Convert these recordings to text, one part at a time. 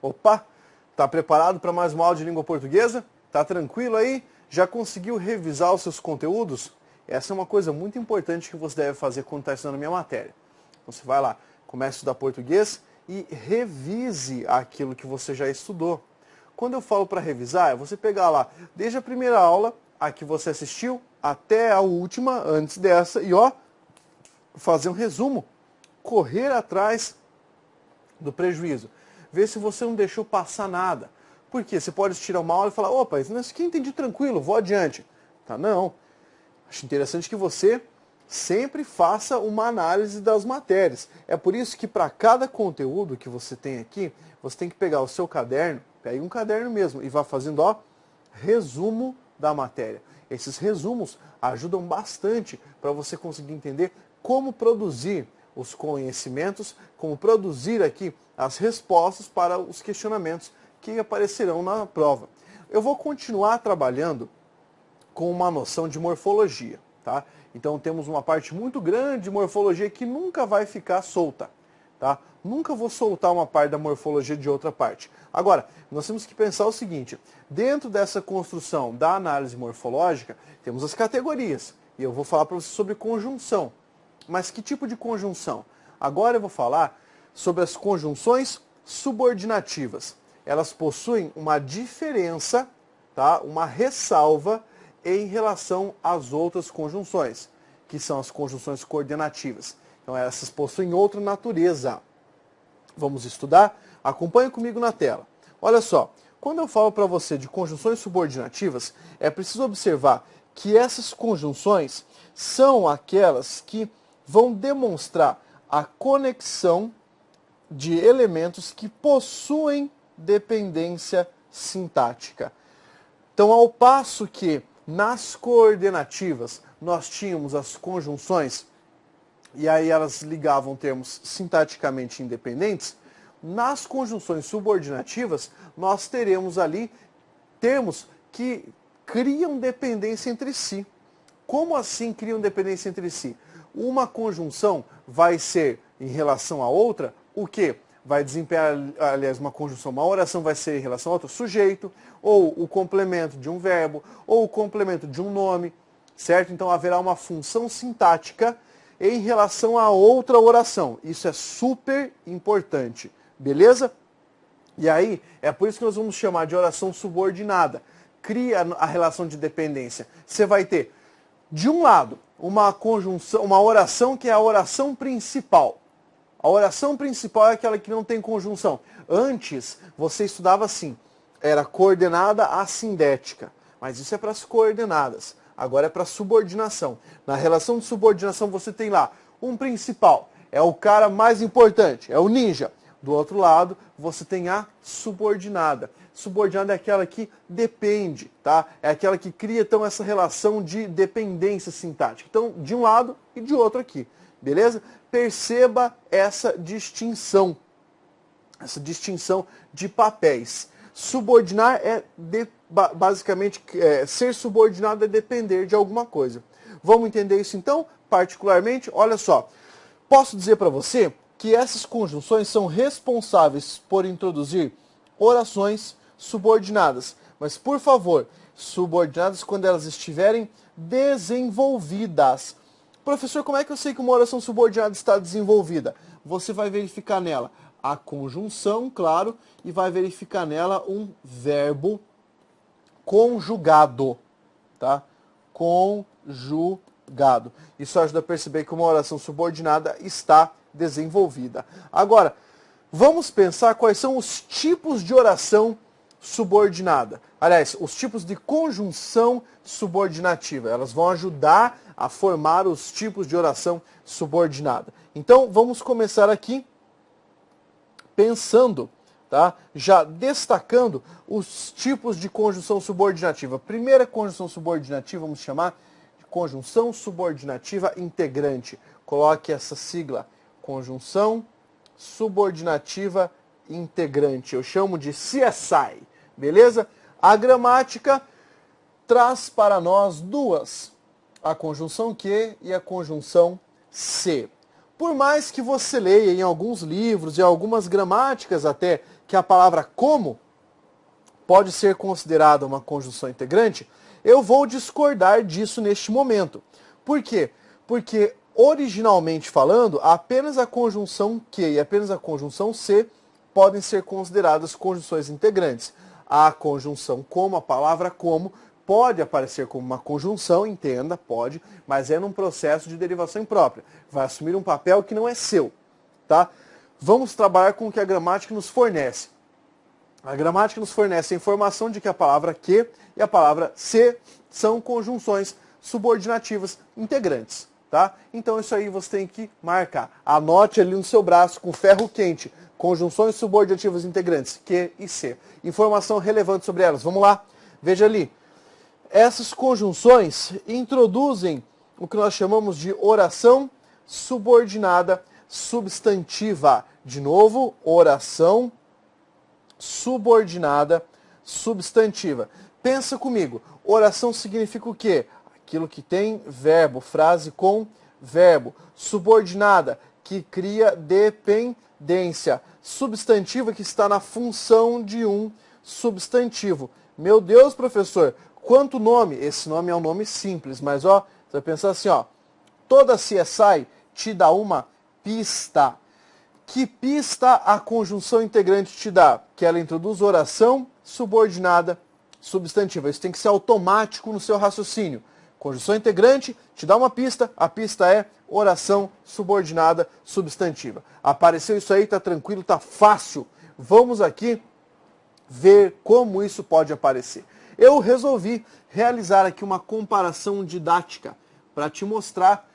Opa, tá preparado para mais uma aula de língua portuguesa? Tá tranquilo aí? Já conseguiu revisar os seus conteúdos? Essa é uma coisa muito importante que você deve fazer quando está estudando a minha matéria. Você vai lá, comece a estudar português e revise aquilo que você já estudou. Quando eu falo para revisar, é você pegar lá, desde a primeira aula, a que você assistiu, até a última, antes dessa, e ó, fazer um resumo. Correr atrás do prejuízo. Ver se você não deixou passar nada. Por quê? Você pode tirar uma aula e falar, opa, isso aqui eu entendi tranquilo, vou adiante. Tá, não. Acho interessante que você sempre faça uma análise das matérias. É por isso que para cada conteúdo que você tem aqui, você tem que pegar o seu caderno, pegue um caderno mesmo e vá fazendo, ó, resumo da matéria. Esses resumos ajudam bastante para você conseguir entender como produzir os conhecimentos, como produzir aqui as respostas para os questionamentos que aparecerão na prova. Eu vou continuar trabalhando com uma noção de morfologia, tá? Então temos uma parte muito grande de morfologia que nunca vai ficar solta, tá? Nunca vou soltar uma parte da morfologia de outra parte. Agora, nós temos que pensar o seguinte, dentro dessa construção da análise morfológica, temos as categorias, e eu vou falar para você sobre conjunção. Mas que tipo de conjunção? Agora eu vou falar sobre as conjunções subordinativas. Elas possuem uma diferença, tá? Uma ressalva em relação às outras conjunções, que são as conjunções coordenativas. Então essas possuem outra natureza. Vamos estudar? Acompanhe comigo na tela. Olha só, quando eu falo para você de conjunções subordinativas, é preciso observar que essas conjunções são aquelas que vão demonstrar a conexão de elementos que possuem dependência sintática. Então, ao passo que nas coordenativas nós tínhamos as conjunções, e aí elas ligavam termos sintaticamente independentes, nas conjunções subordinativas nós teremos ali termos que criam dependência entre si. Como assim criam dependência entre si? Uma conjunção vai ser em relação à outra, o quê? Vai desempenhar, aliás, uma conjunção, uma oração vai ser em relação a outro sujeito, ou o complemento de um verbo, ou o complemento de um nome, certo? Então haverá uma função sintática em relação a outra oração. Isso é super importante, beleza? E aí, é por isso que nós vamos chamar de oração subordinada. Cria a relação de dependência. Você vai ter, de um lado, uma conjunção, uma oração que é a oração principal. A oração principal é aquela que não tem conjunção. Antes, você estudava assim, era coordenada assindética, mas isso é para as coordenadas. Agora é para subordinação. Na relação de subordinação você tem lá um principal, é o cara mais importante, é o ninja. Do outro lado, você tem a subordinada. Subordinada é aquela que depende, tá? É aquela que cria, então, essa relação de dependência sintática. Então, de um lado e de outro aqui, beleza? Perceba essa distinção de papéis. Subordinar é, basicamente, ser subordinado é depender de alguma coisa. Vamos entender isso, então? Particularmente, olha só, posso dizer para você que essas conjunções são responsáveis por introduzir orações subordinadas. Mas, por favor, subordinadas quando elas estiverem desenvolvidas. Professor, como é que eu sei que uma oração subordinada está desenvolvida? Você vai verificar nela a conjunção, claro, e vai verificar nela um verbo conjugado, tá? Conjugado. Isso ajuda a perceber que uma oração subordinada está desenvolvida. Agora, vamos pensar quais são os tipos de oração subordinada. Aliás, os tipos de conjunção subordinativa. Elas vão ajudar a formar os tipos de oração subordinada. Então, vamos começar aqui pensando, tá? Já destacando os tipos de conjunção subordinativa. Primeira conjunção subordinativa, vamos chamar de conjunção subordinativa integrante. Coloque essa sigla, conjunção subordinativa integrante. Eu chamo de CSI, beleza? A gramática traz para nós duas, a conjunção que e a conjunção se. Por mais que você leia em alguns livros e algumas gramáticas até que a palavra como pode ser considerada uma conjunção integrante, eu vou discordar disso neste momento. Por quê? Porque, originalmente falando, apenas a conjunção que e apenas a conjunção se podem ser consideradas conjunções integrantes. A conjunção como, a palavra como, pode aparecer como uma conjunção, entenda, pode, mas é num processo de derivação imprópria. Vai assumir um papel que não é seu, tá? Vamos trabalhar com o que a gramática nos fornece. A gramática nos fornece a informação de que a palavra que e a palavra se são conjunções subordinativas integrantes, tá? Então isso aí você tem que marcar. Anote ali no seu braço com ferro quente. Conjunções subordinativas integrantes, que e se. Informação relevante sobre elas. Vamos lá. Veja ali. Essas conjunções introduzem o que nós chamamos de oração subordinada substantiva. De novo, oração subordinada substantiva. Pensa comigo. Oração significa o quê? Aquilo que tem verbo, frase com verbo. Subordinada, que cria dependência. Substantiva, que está na função de um substantivo. Meu Deus, professor, quanto nome? Esse nome é um nome simples, mas ó, você vai pensar assim, ó. Toda CSI te dá uma pista. Que pista a conjunção integrante te dá? Que ela introduz oração subordinada substantiva. Isso tem que ser automático no seu raciocínio. Conjunção integrante te dá uma pista, a pista é oração subordinada substantiva. Apareceu isso aí, tá tranquilo, tá fácil. Vamos aqui ver como isso pode aparecer. Eu resolvi realizar aqui uma comparação didática para te mostrar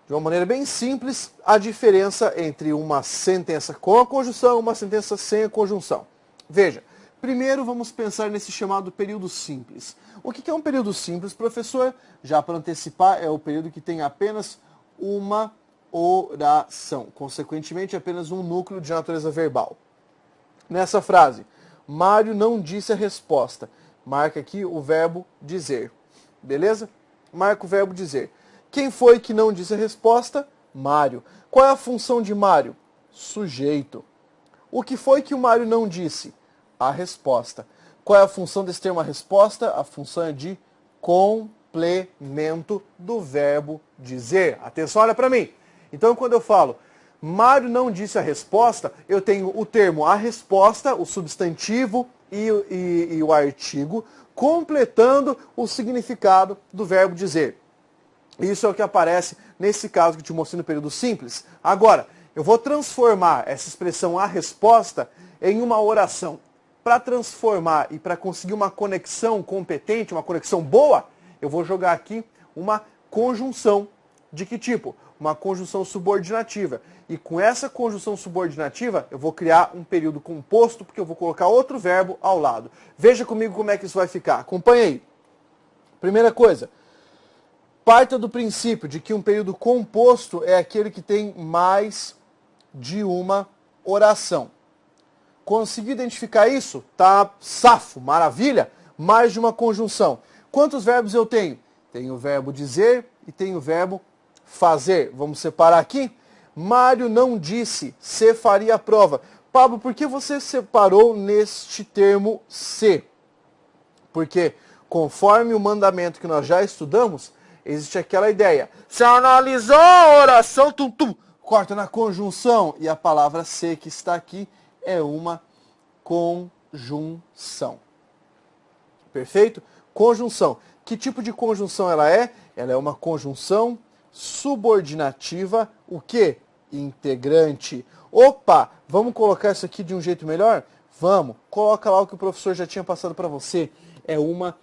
de uma maneira bem simples a diferença entre uma sentença com a conjunção e uma sentença sem a conjunção. Veja, primeiro vamos pensar nesse chamado período simples. O que é um período simples, professor? Já para antecipar, é o período que tem apenas uma oração, consequentemente apenas um núcleo de natureza verbal. Nessa frase, Mário não disse a resposta. Marca aqui o verbo dizer. Beleza? Marca o verbo dizer. Quem foi que não disse a resposta? Mário. Qual é a função de Mário? Sujeito. O que foi que o Mário não disse? A resposta. Qual é a função desse termo a resposta? A função é de complemento do verbo dizer. Atenção, olha para mim. Então, quando eu falo Mário não disse a resposta, eu tenho o termo a resposta, o substantivo e o artigo, completando o significado do verbo dizer. Isso é o que aparece nesse caso que eu te mostrei no período simples. Agora, eu vou transformar essa expressão a resposta em uma oração. Para transformar e para conseguir uma conexão competente, uma conexão boa, eu vou jogar aqui uma conjunção. De que tipo? Uma conjunção subordinativa. E com essa conjunção subordinativa, eu vou criar um período composto, porque eu vou colocar outro verbo ao lado. Veja comigo como é que isso vai ficar. Acompanhe aí. Primeira coisa, parta do princípio de que um período composto é aquele que tem mais de uma oração. Conseguiu identificar isso? Tá safo, maravilha. Mais de uma conjunção. Quantos verbos eu tenho? Tenho o verbo dizer e tenho o verbo fazer. Vamos separar aqui. Mário não disse se faria a prova. Pablo, por que você separou neste termo se? Porque conforme o mandamento que nós já estudamos, existe aquela ideia. Se analisou a oração, corta na conjunção. E a palavra se que está aqui é uma conjunção. Perfeito? Conjunção. Que tipo de conjunção ela é? Ela é uma conjunção subordinativa, o quê? Integrante. Opa, vamos colocar isso aqui de um jeito melhor? Vamos. Coloca lá o que o professor já tinha passado para você. É uma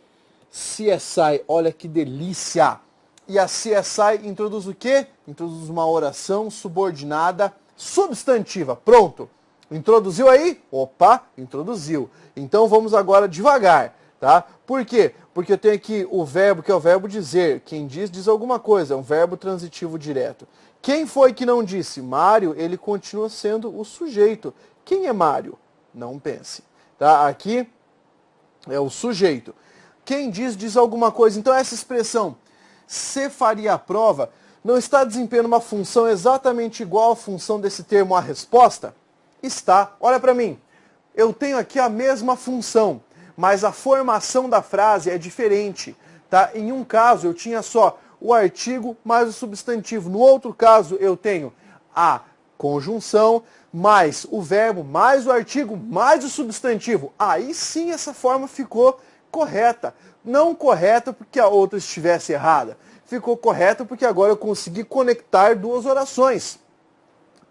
CSI. Olha que delícia. E a CSI introduz o quê? Introduz uma oração subordinada substantiva. Pronto. Introduziu aí? Opa, introduziu. Então vamos agora devagar, tá? Por quê? Porque eu tenho aqui o verbo, que é o verbo dizer. Quem diz, diz alguma coisa. É um verbo transitivo direto. Quem foi que não disse? Mário, ele continua sendo o sujeito. Quem é Mário? Não pense. Tá? Aqui é o sujeito. Quem diz, diz alguma coisa. Então essa expressão, se faria a prova, Não está desempenhando uma função exatamente igual à função desse termo a resposta? Está. Olha para mim. Eu tenho aqui a mesma função, mas a formação da frase é diferente. Tá? Em um caso eu tinha só o artigo mais o substantivo. No outro caso eu tenho a conjunção mais o verbo, mais o artigo, mais o substantivo. Aí sim essa forma ficou correta. Não correta porque a outra estivesse errada. Ficou correta porque agora eu consegui conectar duas orações.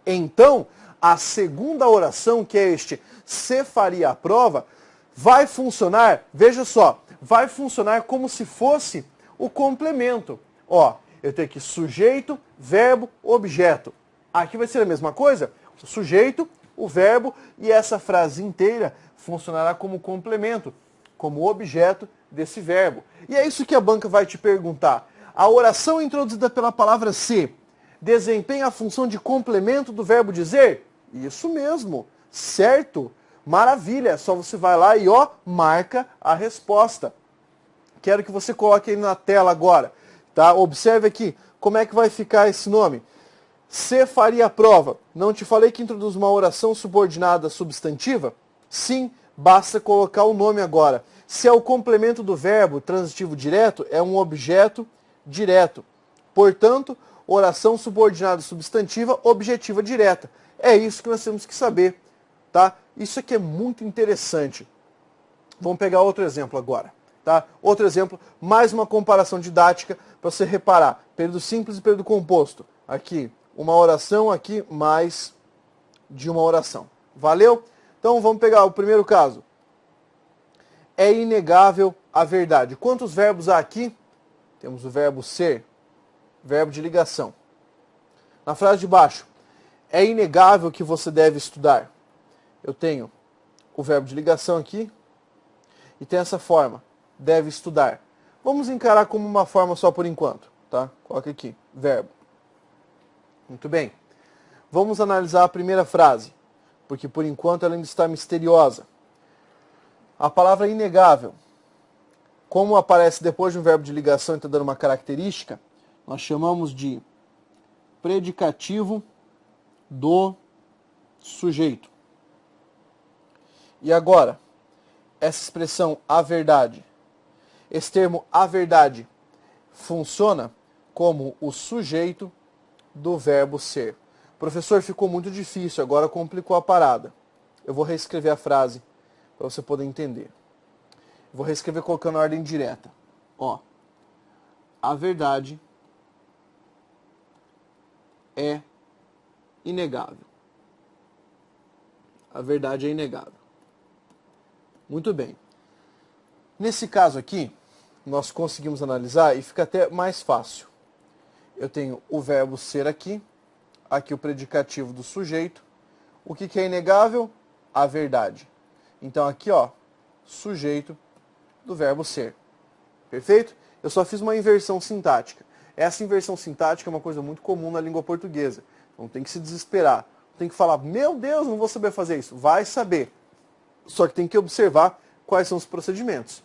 Então, a segunda oração, que é este "se faria a prova", vai funcionar, veja só, vai funcionar como se fosse o complemento. Ó, eu tenho aqui sujeito, verbo, objeto. Aqui vai ser a mesma coisa, o sujeito, o verbo, e essa frase inteira funcionará como complemento, como objeto desse verbo. E é isso que a banca vai te perguntar. A oração introduzida pela palavra se desempenha a função de complemento do verbo dizer? Isso mesmo, certo? Maravilha, só você vai lá e ó, marca a resposta. Quero que você coloque aí na tela agora, tá? Observe aqui como é que vai ficar esse nome. "Se faria a prova". Não te falei que introduz uma oração subordinada substantiva? Sim, basta colocar o nome agora. Se é o complemento do verbo transitivo direto, é um objeto direto. Portanto, oração subordinada substantiva objetiva direta. É isso que nós temos que saber, tá? Isso aqui é muito interessante. Vamos pegar outro exemplo agora, tá? Outro exemplo, mais uma comparação didática para você reparar. Período simples e período composto. Aqui, uma oração, aqui mais de uma oração. Valeu? Então vamos pegar o primeiro caso. É inegável a verdade. Quantos verbos há aqui? Temos o verbo ser, verbo de ligação. Na frase de baixo, é inegável que você deve estudar. Eu tenho o verbo de ligação aqui e tem essa forma, deve estudar. Vamos encarar como uma forma só por enquanto, tá? Coloca aqui, verbo. Muito bem. Vamos analisar a primeira frase, porque por enquanto ela ainda está misteriosa. A palavra inegável, como aparece depois de um verbo de ligação e está dando uma característica, nós chamamos de predicativo do sujeito. E agora, essa expressão "a verdade", esse termo "a verdade" funciona como o sujeito do verbo ser. Professor, ficou muito difícil, agora complicou a parada. Eu vou reescrever a frase para você poder entender. Vou reescrever colocando a ordem direta. Ó, a verdade é inegável. A verdade é inegável. Muito bem. Nesse caso aqui, nós conseguimos analisar e fica até mais fácil. Eu tenho o verbo ser aqui o predicativo do sujeito. O que é inegável? A verdade. Então aqui, ó, sujeito do verbo ser. Perfeito? Eu só fiz uma inversão sintática. Essa inversão sintática é uma coisa muito comum na língua portuguesa. Não tem que se desesperar. Tem que falar, meu Deus, não vou saber fazer isso. Vai saber. Só que tem que observar quais são os procedimentos.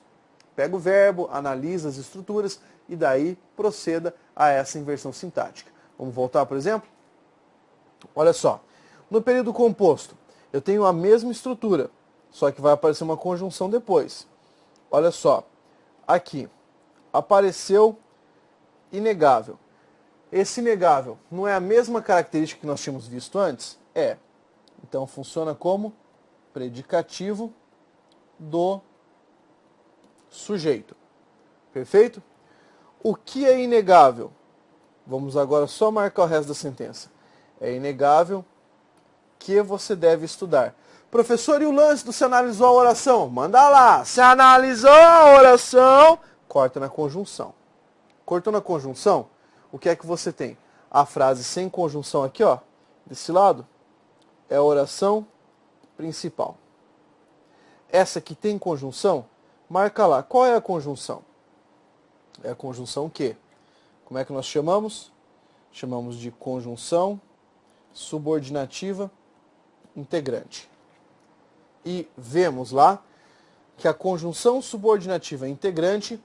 Pega o verbo, analisa as estruturas e daí proceda a essa inversão sintática. Vamos voltar, por exemplo? Olha só. No período composto, eu tenho a mesma estrutura, só que vai aparecer uma conjunção depois. Olha só. Aqui, apareceu inegável. Esse inegável não é a mesma característica que nós tínhamos visto antes? É. Então funciona como predicativo do sujeito. Perfeito? O que é inegável? Vamos agora só marcar o resto da sentença. É inegável que você deve estudar. Professor, e o lance do "se analisou a oração"? Manda lá. Se analisou a oração, corta na conjunção. Cortou na conjunção, o que é que você tem? A frase sem conjunção aqui, ó, desse lado, é a oração principal. Essa que tem conjunção, marca lá. Qual é a conjunção? É a conjunção que? Como é que nós chamamos? Chamamos de conjunção subordinativa integrante. E vemos lá que a conjunção subordinativa integrante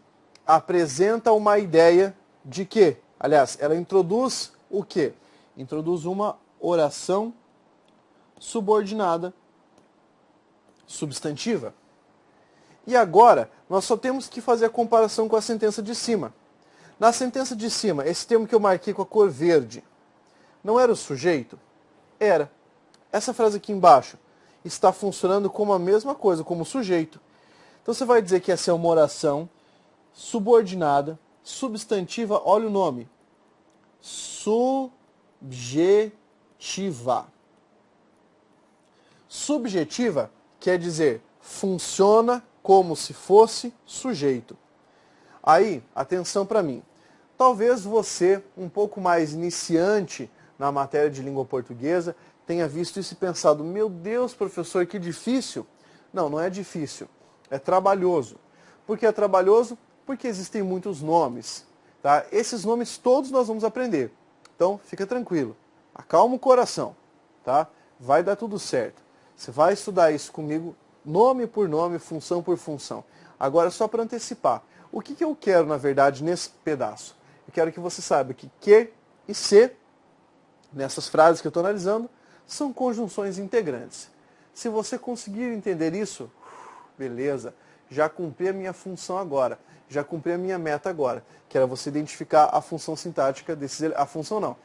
apresenta uma ideia de quê? Aliás, ela introduz o quê? Introduz uma oração subordinada substantiva. E agora, nós só temos que fazer a comparação com a sentença de cima. Na sentença de cima, esse termo que eu marquei com a cor verde, não era o sujeito? Era. Essa frase aqui embaixo está funcionando como a mesma coisa, como sujeito. Então você vai dizer que essa é uma oração subordinada, substantiva, olha o nome. Subjetiva. Subjetiva quer dizer funciona como se fosse sujeito. Aí, atenção para mim. Talvez você, um pouco mais iniciante na matéria de língua portuguesa, tenha visto isso e pensado, meu Deus, professor, que difícil. Não, não é difícil. É trabalhoso. Por que é trabalhoso? Porque existem muitos nomes. Tá? Esses nomes todos nós vamos aprender. Então, fica tranquilo. Acalma o coração. Tá? Vai dar tudo certo. Você vai estudar isso comigo, nome por nome, função por função. Agora, só para antecipar. O que eu quero, na verdade, nesse pedaço? Eu quero que você saiba que e se, nessas frases que eu estou analisando, são conjunções integrantes. Se você conseguir entender isso, beleza, já cumpri a minha função agora, já cumpri a minha meta agora, que era você identificar a função sintática desses, a função não,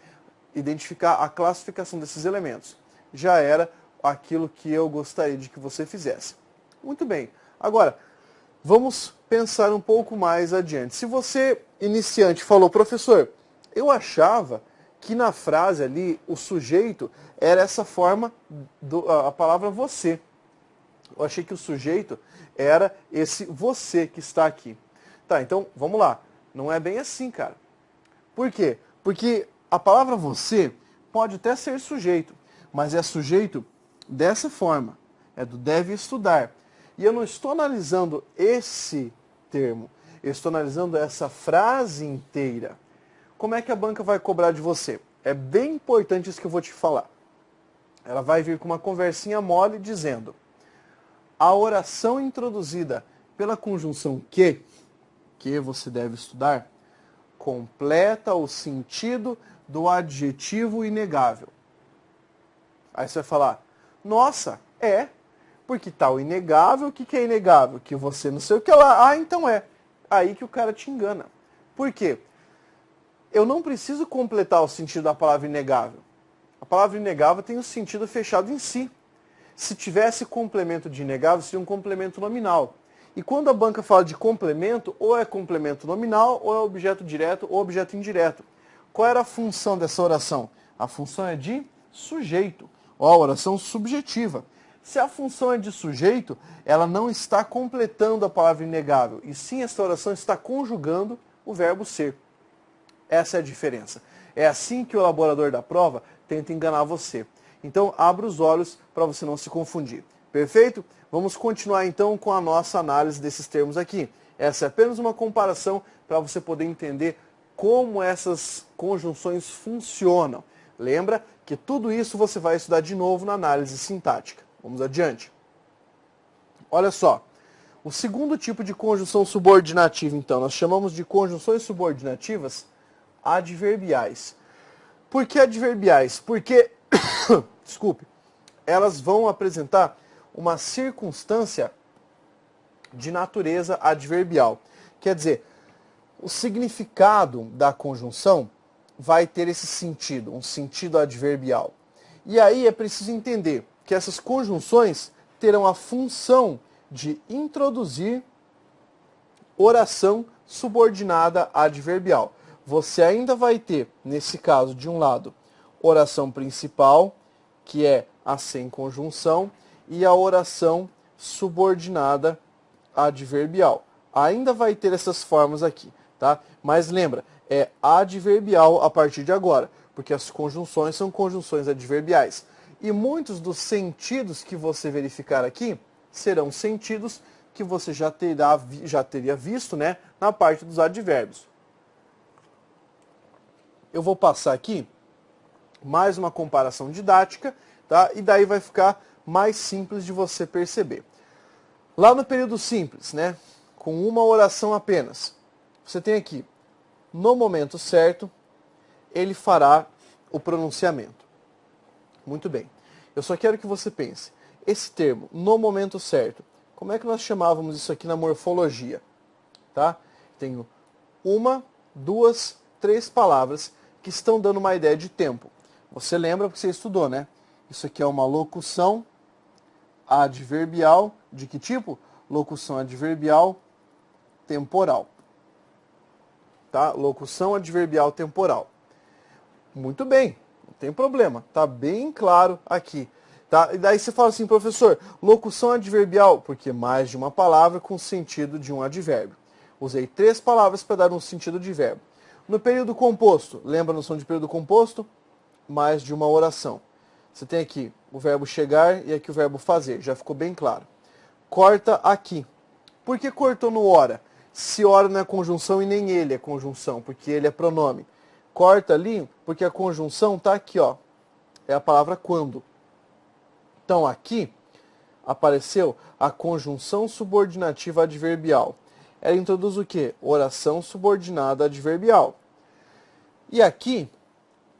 identificar a classificação desses elementos. Já era aquilo que eu gostaria de que você fizesse. Muito bem. Agora, vamos pensar um pouco mais adiante. Se você, iniciante, falou, professor, eu achava que na frase ali, o sujeito era essa forma, a palavra você. Eu achei que o sujeito era esse você que está aqui. Tá, então, vamos lá. Não é bem assim, cara. Por quê? Porque a palavra você pode até ser sujeito, mas é sujeito dessa forma. É do deve estudar. E eu não estou analisando esse termo. Eu estou analisando essa frase inteira. Como é que a banca vai cobrar de você? É bem importante isso que eu vou te falar. Ela vai vir com uma conversinha mole dizendo: a oração introduzida pela conjunção que você deve estudar, completa o sentido do adjetivo inegável. Aí você vai falar, nossa, porque tal inegável, o que é inegável? Que você não sei o que lá, então é. Aí que o cara te engana. Por quê? Eu não preciso completar o sentido da palavra inegável. A palavra inegável tem o sentido fechado em si. Se tivesse complemento de inegável, seria um complemento nominal. E quando a banca fala de complemento, ou é complemento nominal, ou é objeto direto, ou objeto indireto. Qual era a função dessa oração? A função é de sujeito, ou a oração subjetiva. Se a função é de sujeito, ela não está completando a palavra inegável, e sim essa oração está conjugando o verbo ser. Essa é a diferença. É assim que o elaborador da prova tenta enganar você. Então, abra os olhos para você não se confundir. Perfeito? Vamos continuar então com a nossa análise desses termos aqui. Essa é apenas uma comparação para você poder entender como essas conjunções funcionam. Lembra que tudo isso você vai estudar de novo na análise sintática. Vamos adiante. Olha só. O segundo tipo de conjunção subordinativa, então, nós chamamos de conjunções subordinativas adverbiais. Por que adverbiais? Porque, desculpe, elas vão apresentar uma circunstância de natureza adverbial. Quer dizer, o significado da conjunção vai ter esse sentido, um sentido adverbial. E aí é preciso entender que essas conjunções terão a função de introduzir oração subordinada adverbial. Você ainda vai ter, nesse caso, de um lado, oração principal, que é a sem conjunção, e a oração subordinada adverbial. Ainda vai ter essas formas aqui, tá? Mas lembra, é adverbial a partir de agora, porque as conjunções são conjunções adverbiais. E muitos dos sentidos que você verificar aqui serão sentidos que você já teria visto, né, na parte dos advérbios. Eu vou passar aqui mais uma comparação didática, tá? E daí vai ficar mais simples de você perceber. Lá no período simples, né, com uma oração apenas, você tem aqui, no momento certo, ele fará o pronunciamento. Muito bem. Eu só quero que você pense, esse termo, no momento certo, como é que nós chamávamos isso aqui na morfologia? Tá? Tenho uma, duas, três palavras que estão dando uma ideia de tempo. Você lembra porque você estudou, né? Isso aqui é uma locução adverbial. De que tipo? Locução adverbial temporal. Tá? Locução adverbial temporal. Muito bem, não tem problema. Tá bem claro aqui. Tá? E daí você fala assim, professor, locução adverbial, porque mais de uma palavra com sentido de um advérbio. Usei três palavras para dar um sentido de verbo. No período composto, lembra a noção de período composto? Mais de uma oração. Você tem aqui o verbo chegar e aqui o verbo fazer, já ficou bem claro. Corta aqui. Por que cortou no ora? Se ora não é conjunção e nem ele é conjunção, porque ele é pronome. Corta ali porque a conjunção está aqui, ó. É a palavra quando. Então aqui apareceu a conjunção subordinativa adverbial. Ela introduz o quê? Oração subordinada adverbial. E aqui,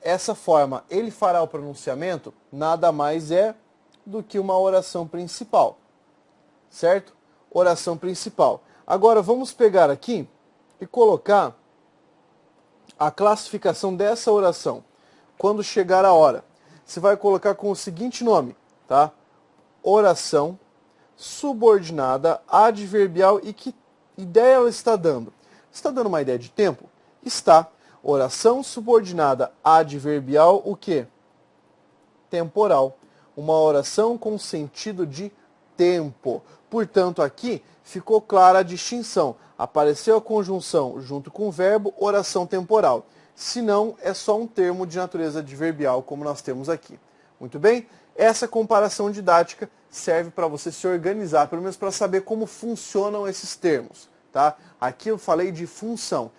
essa forma, ele fará o pronunciamento, nada mais é do que uma oração principal. Certo? Oração principal. Agora vamos pegar aqui e colocar a classificação dessa oração. Quando chegar a hora, você vai colocar com o seguinte nome, tá? Oração subordinada adverbial. E que ideia ela está dando? Está dando uma ideia de tempo? Está. Oração subordinada adverbial, o quê? Temporal. Uma oração com sentido de tempo. Portanto, aqui ficou clara a distinção. Apareceu a conjunção junto com o verbo, oração temporal. Se não, é só um termo de natureza adverbial, como nós temos aqui. Muito bem? Essa comparação didática serve para você se organizar, pelo menos para saber como funcionam esses termos. Tá? Aqui eu falei de função.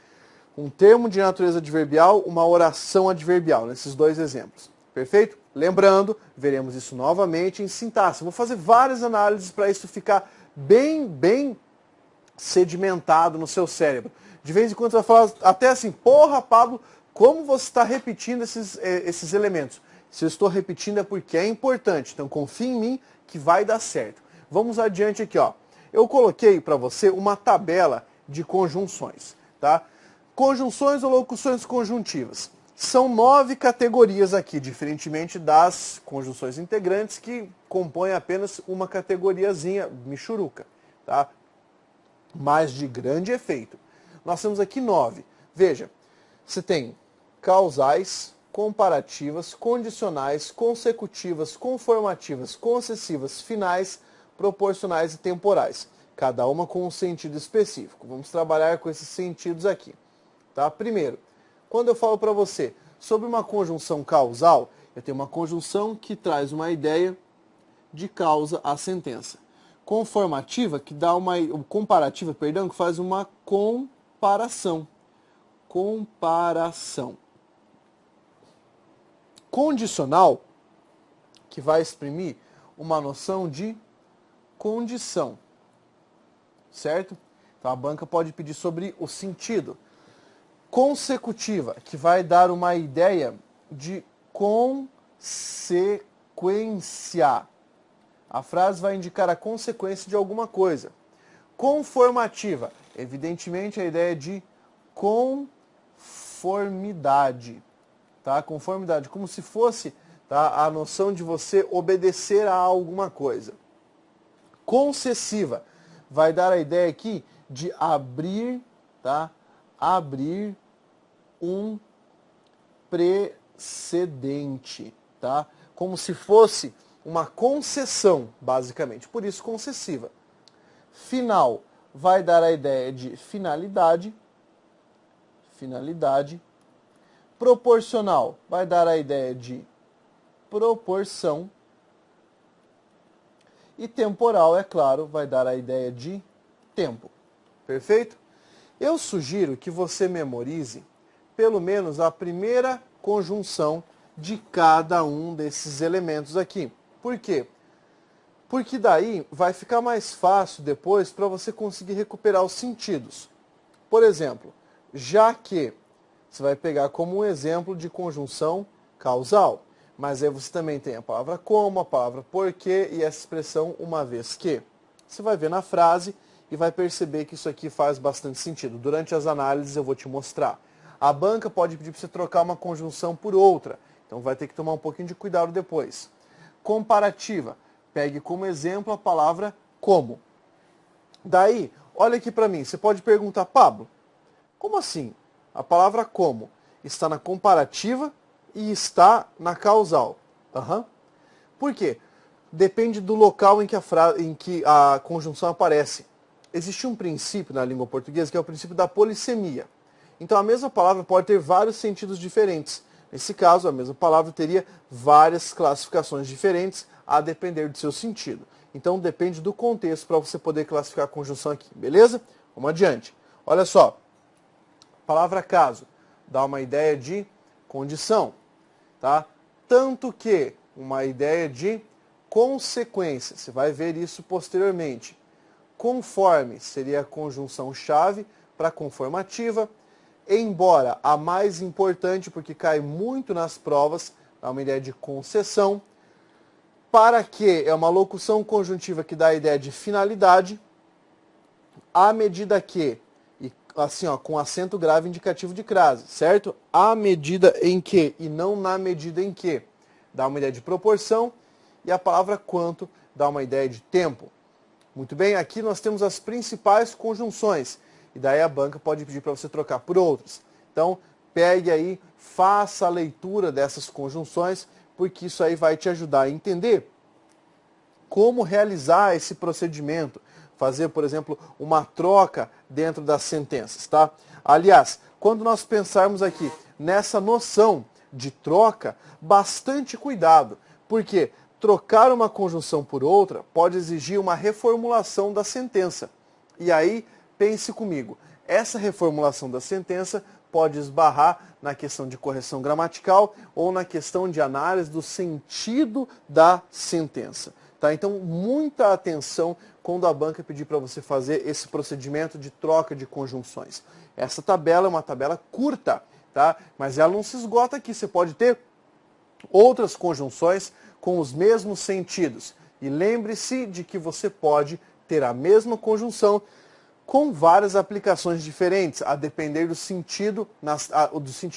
Um termo de natureza adverbial, uma oração adverbial, nesses dois exemplos. Perfeito? Lembrando, veremos isso novamente em sintaxe. Vou fazer várias análises para isso ficar bem sedimentado no seu cérebro. De vez em quando você vai falar até assim, porra, Pablo, como você está repetindo esses elementos? Se eu estou repetindo é porque é importante, então confie em mim que vai dar certo. Vamos adiante aqui, ó. Eu coloquei para você uma tabela de conjunções, tá? Conjunções ou locuções conjuntivas. São 9 categorias aqui, diferentemente das conjunções integrantes que compõem apenas uma categoriazinha, michuruca, tá? Mas de grande efeito. Nós temos aqui 9. Veja, você tem causais, comparativas, condicionais, consecutivas, conformativas, concessivas, finais, proporcionais e temporais. Cada uma com um sentido específico. Vamos trabalhar com esses sentidos aqui. Tá? Primeiro, quando eu falo para você sobre uma conjunção causal, eu tenho uma conjunção que traz uma ideia de causa à sentença. Conformativa, que dá uma comparativa, perdão, que faz uma comparação. Comparação. Condicional, que vai exprimir uma noção de condição. Certo? Então a banca pode pedir sobre o sentido. Consecutiva, que vai dar uma ideia de consequência. A frase vai indicar a consequência de alguma coisa. Conformativa, evidentemente a ideia de conformidade. Tá? Conformidade, como se fosse, tá, a noção de você obedecer a alguma coisa. Concessiva, vai dar a ideia aqui de abrir, tá? Abrir um precedente, tá? Como se fosse uma concessão, basicamente. Por isso, concessiva. Final vai dar a ideia de finalidade. Finalidade. Proporcional vai dar a ideia de proporção. E temporal, é claro, vai dar a ideia de tempo. Perfeito? Eu sugiro que você memorize pelo menos a primeira conjunção de cada um desses elementos aqui. Por quê? Porque daí vai ficar mais fácil depois para você conseguir recuperar os sentidos. Por exemplo, já que você vai pegar como um exemplo de conjunção causal. Mas aí você também tem a palavra como, a palavra porque e essa expressão uma vez que. Você vai ver na frase e vai perceber que isso aqui faz bastante sentido. Durante as análises eu vou te mostrar. A banca pode pedir para você trocar uma conjunção por outra. Então vai ter que tomar um pouquinho de cuidado depois. Comparativa. Pegue como exemplo a palavra como. Daí, olha aqui para mim. Você pode perguntar, Pablo, como assim? A palavra como está na comparativa e está na causal. Por quê? Depende do local em que a conjunção aparece. Existe um princípio na língua portuguesa que é o princípio da polissemia. Então a mesma palavra pode ter vários sentidos diferentes. Nesse caso, a mesma palavra teria várias classificações diferentes a depender do seu sentido. Então depende do contexto para você poder classificar a conjunção aqui, beleza? Vamos adiante. Olha só, a palavra caso dá uma ideia de condição, tá? Tanto que uma ideia de consequência, você vai ver isso posteriormente. Conforme seria a conjunção chave para conformativa, embora a mais importante, porque cai muito nas provas, dá uma ideia de concessão. Para que é uma locução conjuntiva que dá a ideia de finalidade, à medida que, e assim ó, com acento grave indicativo de crase, certo? À medida em que e não na medida em que, dá uma ideia de proporção, e a palavra quanto dá uma ideia de tempo. Muito bem, aqui nós temos as principais conjunções, e daí a banca pode pedir para você trocar por outras. Então, pegue aí, faça a leitura dessas conjunções, porque isso aí vai te ajudar a entender como realizar esse procedimento, fazer, por exemplo, uma troca dentro das sentenças, tá? Aliás, quando nós pensarmos aqui nessa noção de troca, bastante cuidado, porque trocar uma conjunção por outra pode exigir uma reformulação da sentença. E aí, pense comigo, essa reformulação da sentença pode esbarrar na questão de correção gramatical ou na questão de análise do sentido da sentença. Tá? Então, muita atenção quando a banca pedir para você fazer esse procedimento de troca de conjunções. Essa tabela é uma tabela curta, tá? Mas ela não se esgota aqui. Você pode ter outras conjunções com os mesmos sentidos. E lembre-se de que você pode ter a mesma conjunção com várias aplicações diferentes, a depender do sentido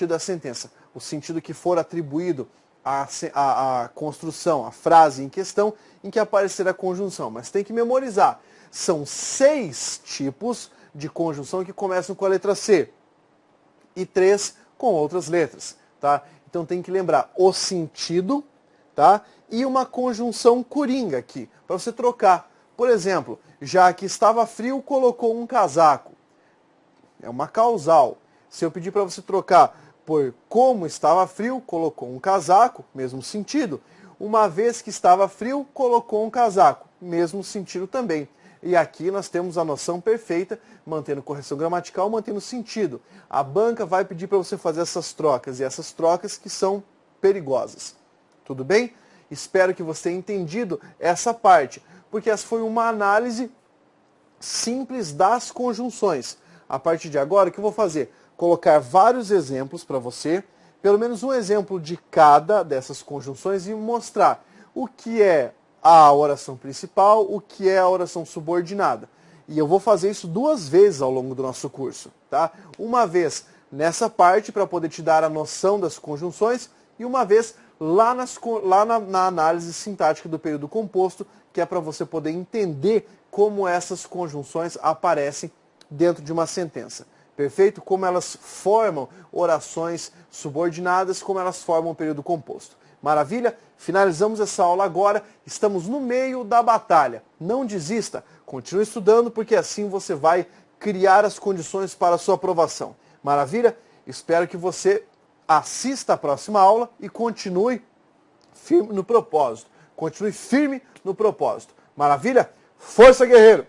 da sentença. O sentido que for atribuído à construção, à frase em questão, em que aparecer a conjunção. Mas tem que memorizar. São 6 tipos de conjunção que começam com a letra C e 3 com outras letras. Tá? Então tem que lembrar o sentido, tá? E uma conjunção coringa aqui, para você trocar. Por exemplo, já que estava frio, colocou um casaco. É uma causal. Se eu pedir para você trocar por como estava frio, colocou um casaco, mesmo sentido. Uma vez que estava frio, colocou um casaco, mesmo sentido também. E aqui nós temos a noção perfeita, mantendo correção gramatical, mantendo sentido. A banca vai pedir para você fazer essas trocas, e essas trocas que são perigosas. Tudo bem? Espero que você tenha entendido essa parte, porque essa foi uma análise simples das conjunções. A partir de agora, o que eu vou fazer? Colocar vários exemplos para você, pelo menos um exemplo de cada dessas conjunções e mostrar o que é a oração principal, o que é a oração subordinada. E eu vou fazer isso 2 vezes ao longo do nosso curso, tá? Uma vez nessa parte para poder te dar a noção das conjunções e uma vez lá na análise sintática do período composto, que é para você poder entender como essas conjunções aparecem dentro de uma sentença. Perfeito? Como elas formam orações subordinadas, como elas formam o período composto. Maravilha? Finalizamos essa aula agora. Estamos no meio da batalha. Não desista. Continue estudando, porque assim você vai criar as condições para a sua aprovação. Maravilha? Espero que você assista a próxima aula e continue firme no propósito. Continue firme no propósito. Maravilha? Força, guerreiro!